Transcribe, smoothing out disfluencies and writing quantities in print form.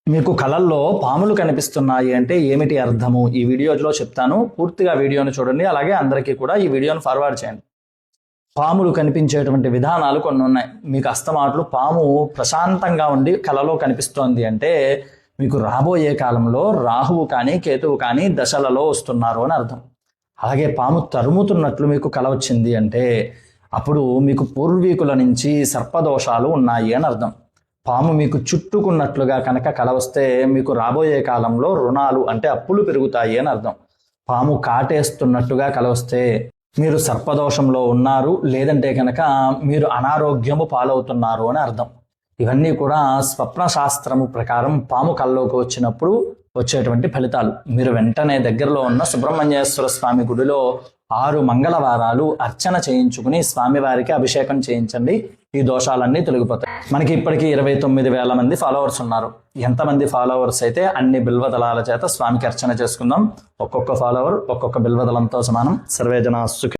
మీకు కళల్లో పాములు కనిపిస్తున్నాయి అంటే ఏమిటి అర్థము? ఈ వీడియోలో చెప్తాను. పూర్తిగా వీడియోను చూడండి. అలాగే అందరికీ కూడా ఈ వీడియోను ఫార్వర్డ్ చేయండి. పాములు కనిపించేటువంటి విధానాలు కొన్ని ఉన్నాయి. మీకు అస్తమాట్లు పాము ప్రశాంతంగా ఉండి కళలో కనిపిస్తోంది అంటే మీకు రాబోయే కాలంలో రాహువు కానీ కేతువు కానీ దశలలో వస్తున్నారు అని అర్థం. అలాగే పాము తరుముతున్నట్లు మీకు కళ వచ్చింది అంటే అప్పుడు మీకు పూర్వీకుల నుంచి సర్పదోషాలు ఉన్నాయి అని అర్థం. పాము మీకు చుట్టుకున్నట్లుగా కనుక కల వస్తే మీకు రాబోయే కాలంలో రుణాలు అంటే అప్పులు పెరుగుతాయి అని అర్థం. పాము కాటేస్తున్నట్టుగా కల వస్తే మీరు సర్పదోషంలో ఉన్నారు, లేదంటే కనుక మీరు అనారోగ్యము పాలవుతున్నారు అని అర్థం. ఇవన్నీ కూడా స్వప్న శాస్త్రము ప్రకారం పాము కల్లోకి వచ్చినప్పుడు వచ్చేటువంటి ఫలితాలు. మీరు వెంటనే దగ్గరలో ఉన్న సుబ్రహ్మణ్యేశ్వర స్వామి గుడిలో 6 మంగళవారాలు అర్చన చేయించుకుని స్వామివారికి అభిషేకం చేయించండి. ఈ దోషాలన్నీ తొలగిపోతాయి. మనకి ఇప్పటికీ 29,000 మంది ఫాలోవర్స్ ఉన్నారు. ఎంతమంది ఫాలోవర్స్ అయితే అన్ని బిల్వదళాల చేత స్వామికి అర్చన చేసుకుందాం. ఒక్కొక్క ఫాలోవర్ ఒక్కొక్క బిల్వదళంతో సమానం. సర్వే జనా సుఖి